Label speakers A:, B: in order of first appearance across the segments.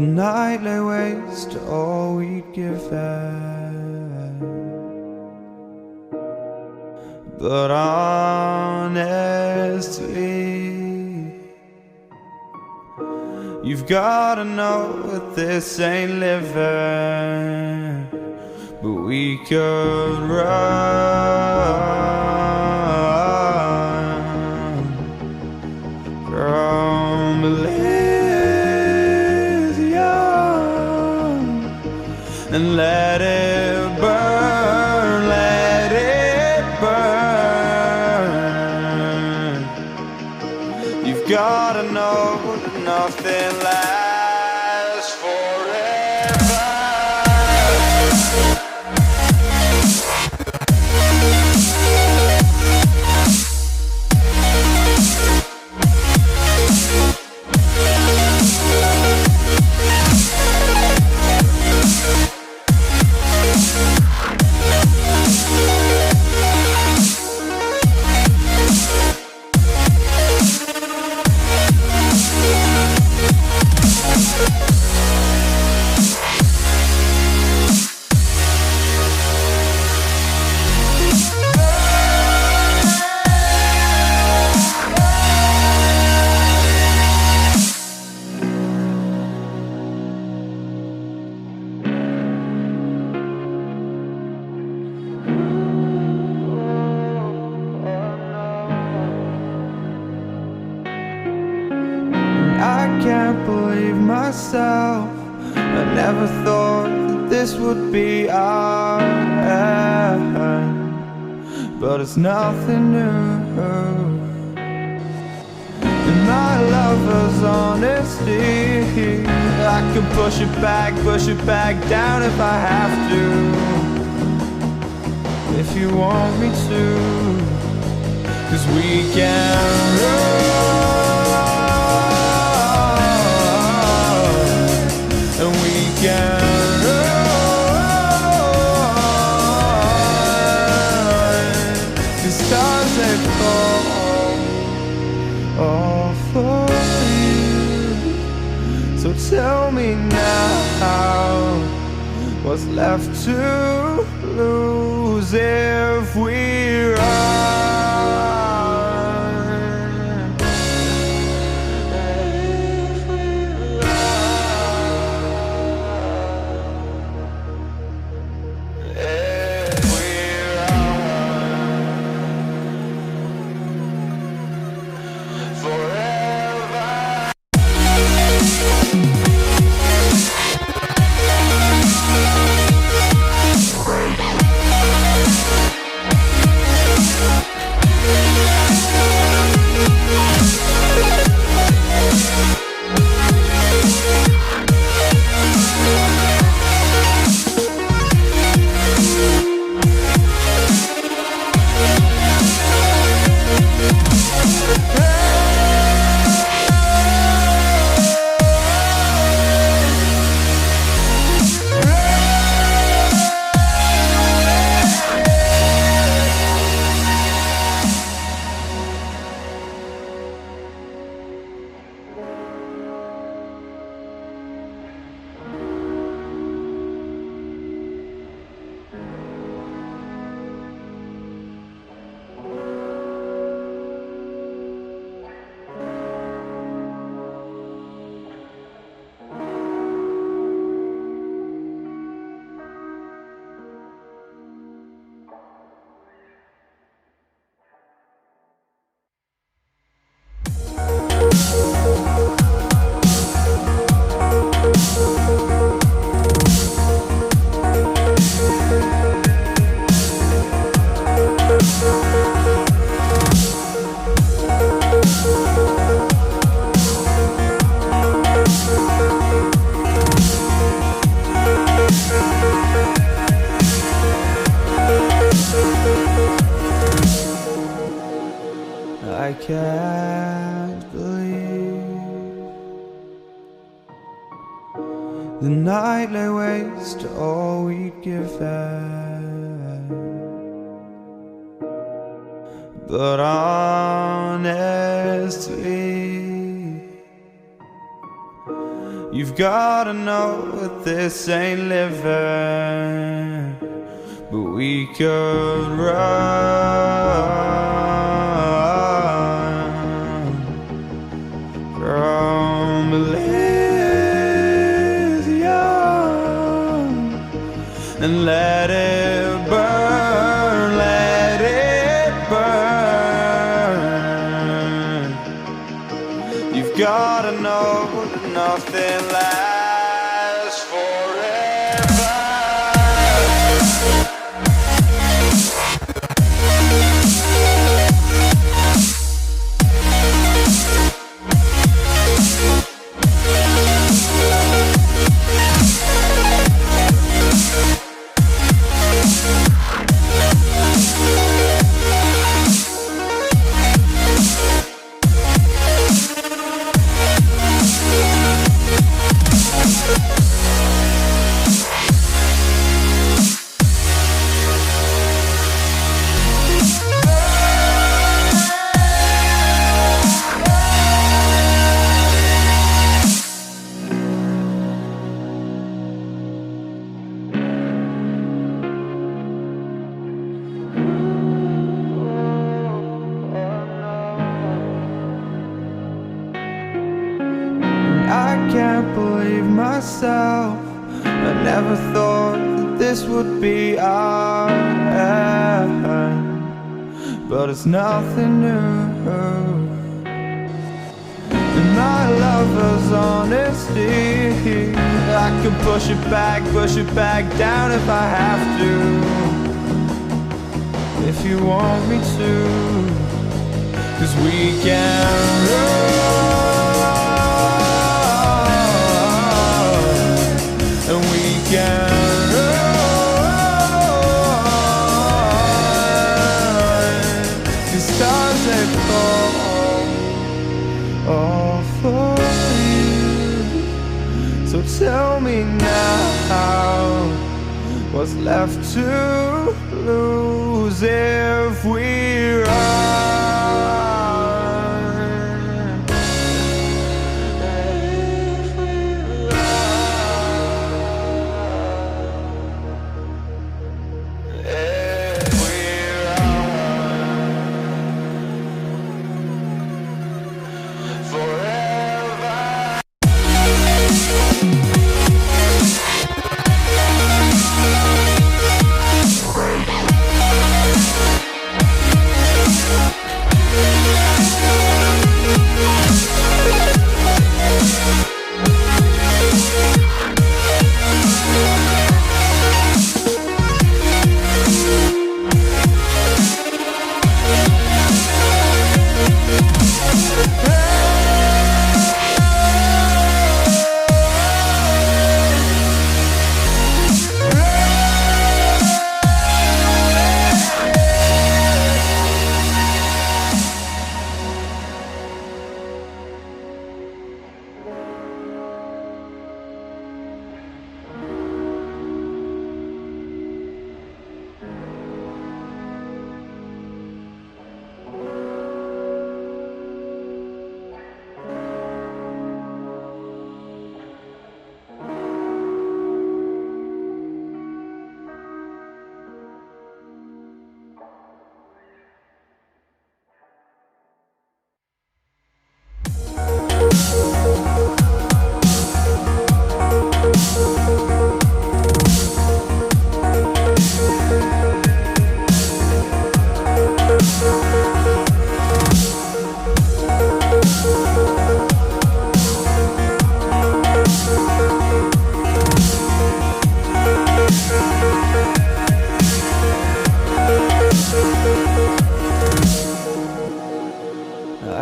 A: The night lay waste to all we'd given, but honestly, you've gotta know that this ain't living. But we could run from Elysium and let it burn, let it burn. You've gotta know that nothing lasts forever. I can't believe myself. I never thought that this would be our end, but it's nothing new. And my lover's honesty, I can push it back down if I have to. If you want me to, 'cause we can run. And we can run, 'cause stars they fall all for you. So tell me now, what's left to lose if we run? I can't believe the night lay waste to all we'd given, but honestly, You've gotta know that this ain't living, but we could run from Elysium and let it burn, let it burn. You've gotta know that nothing lasts forever. I can't believe myself. I never thought that this would be our end, but it's nothing new. And my lover's honesty, I can push it back down if I have to, if you want me to, 'cause we can run. And we can run, 'cause stars they fall all for you. So tell me now, what's left to lose if we run?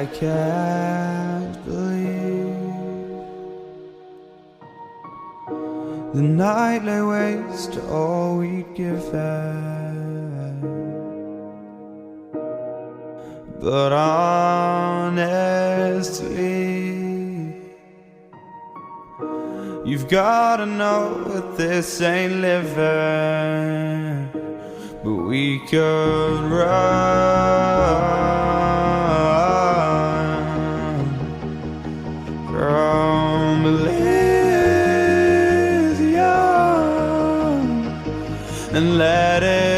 A: I can't believe the night lay waste to all we'd given, but honestly, you've gotta know that this ain't living, but we could run from Elysium and let it